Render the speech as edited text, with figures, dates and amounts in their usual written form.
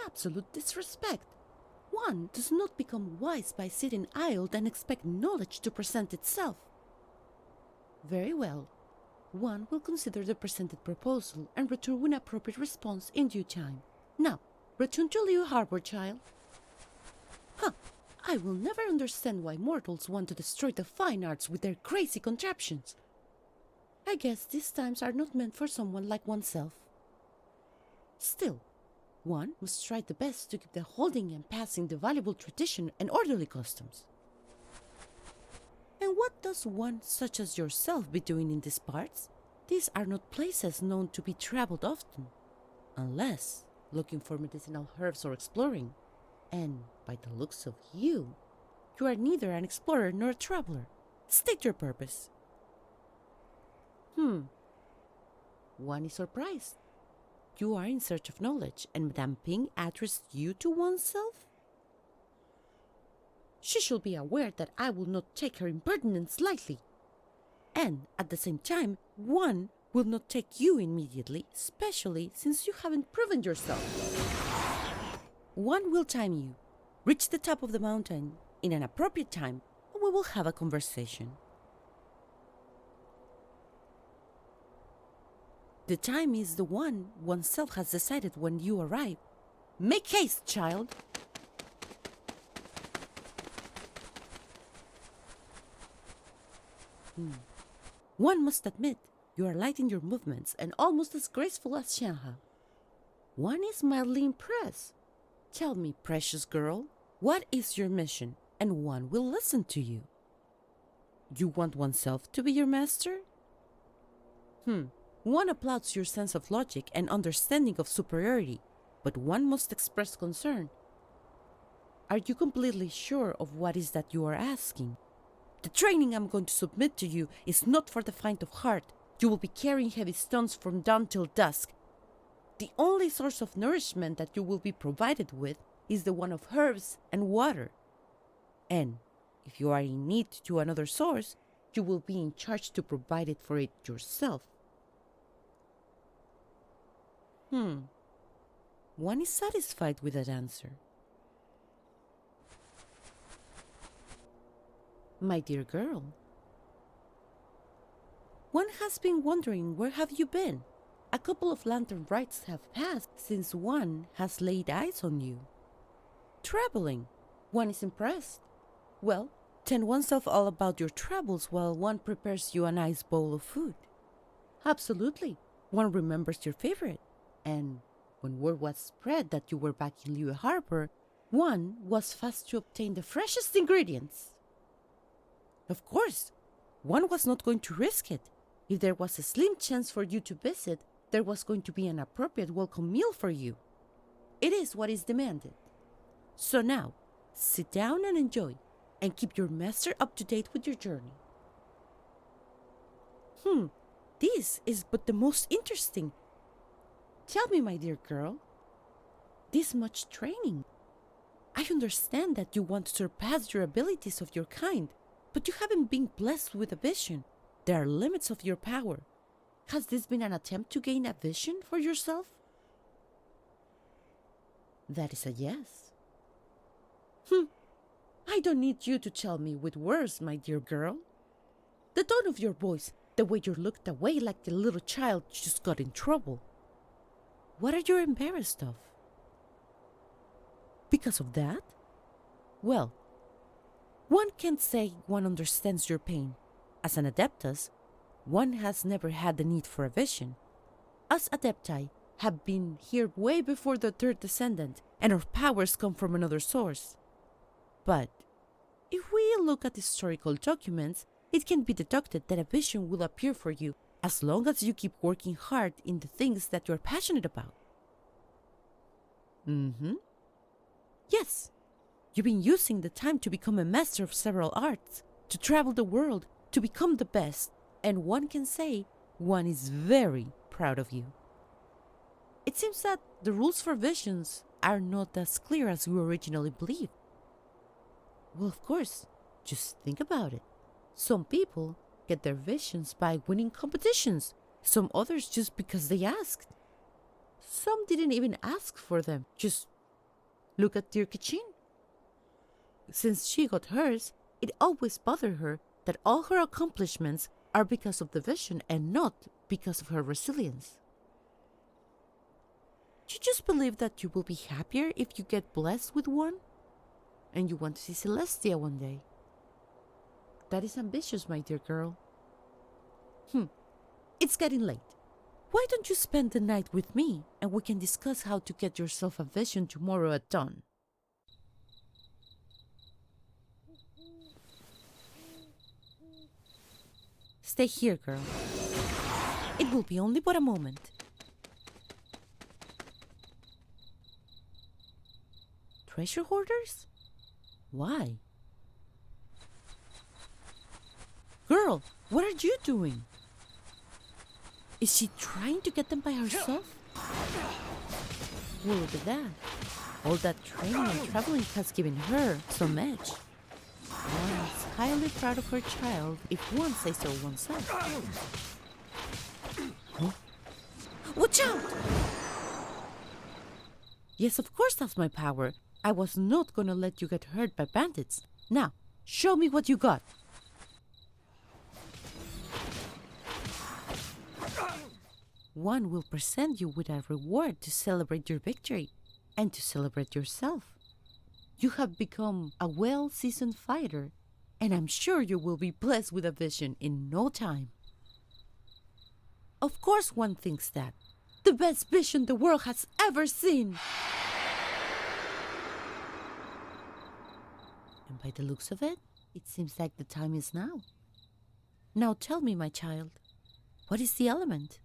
absolute disrespect. One does not become wise by sitting idle and expect knowledge to present itself. Very well. One will consider the presented proposal and return an appropriate response in due time. Now, return to Liu Harbor, child. I will never understand why mortals want to destroy the fine arts with their crazy contraptions. I guess these times are not meant for someone like oneself. Still, one must try the best to keep the holding and passing the valuable tradition and orderly customs. And what does one such as yourself be doing in these parts? These are not places known to be traveled often, unless looking for medicinal herbs or exploring. And by the looks of you, you are neither an explorer nor a traveler. State your purpose. One is surprised. You are in search of knowledge, and Madame Ping addressed you to oneself? She should be aware that I will not take her impertinence lightly. And, at the same time, one will not take you immediately, especially since you haven't proven yourself. One will time you. Reach the top of the mountain in an appropriate time, and we will have a conversation. The time is the one oneself has decided when you arrive. Make haste, child! One must admit, you are light in your movements and almost as graceful as Xianyun. One is mildly impressed. Tell me, precious girl, what is your mission, and one will listen to you. You want oneself to be your master? One applauds your sense of logic and understanding of superiority, but one must express concern. Are you completely sure of what is that you are asking? The training I'm going to submit to you is not for the faint of heart. You will be carrying heavy stones from dawn till dusk. The only source of nourishment that you will be provided with is the one of herbs and water. And if you are in need to another source, you will be in charge to provide it for it yourself. One is satisfied with that answer. My dear girl, one has been wondering where have you been? A couple of lantern rites have passed since one has laid eyes on you. Traveling. One is impressed. Well, tell oneself all about your travels while one prepares you a nice bowl of food. Absolutely. One remembers your favorite. And when word was spread that you were back in Liu Harbor, one was fast to obtain the freshest ingredients. Of course, one was not going to risk it. If there was a slim chance for you to visit, there was going to be an appropriate welcome meal for you. It is what is demanded. So now, sit down and enjoy, and keep your master up to date with your journey. This is but the most interesting. Tell me, my dear girl, this much training. I understand that you want to surpass your abilities of your kind, but you haven't been blessed with a vision. There are limits of your power. Has this been an attempt to gain a vision for yourself? That is a yes. I don't need you to tell me with words, my dear girl. The tone of your voice, the way you looked away like a little child just got in trouble. What are you embarrassed of? Because of that? Well, one can't say one understands your pain. As an adeptus, one has never had the need for a vision. Us adepti have been here way before the third descendant, and our powers come from another source. But if we look at historical documents, it can be deducted that a vision will appear for you as long as you keep working hard in the things that you're passionate about. Yes, you've been using the time to become a master of several arts, to travel the world, to become the best, and one can say one is very proud of you. It seems that the rules for visions are not as clear as we originally believed. Well, of course, just think about it. Some people get their visions by winning competitions, some others just because they asked. Some didn't even ask for them, just Look at dear Kachin. Since she got hers, it always bothered her that all her accomplishments are because of the vision and not because of her resilience. You just believe that you will be happier if you get blessed with one? And you want to see Celestia one day. That is ambitious, my dear girl. It's getting late. Why don't you spend the night with me and we can discuss how to get yourself a vision tomorrow at dawn? Stay here, girl. It will be only but a moment. Treasure hoarders? Why? Girl, what are you doing? Is she trying to get them by herself? Well, look at that. All that training and traveling has given her some edge. One is highly proud of her child if one says so oneself. Huh? Watch out! Yes, of course that's my power. I was not gonna let you get hurt by bandits. Now, show me what you got. One will present you with a reward to celebrate your victory and to celebrate yourself. You have become a well-seasoned fighter, and I'm sure you will be blessed with a vision in no time. Of course one thinks that. The best vision the world has ever seen. And by the looks of it, it seems like the time is now. Now tell me, my child, what is the element?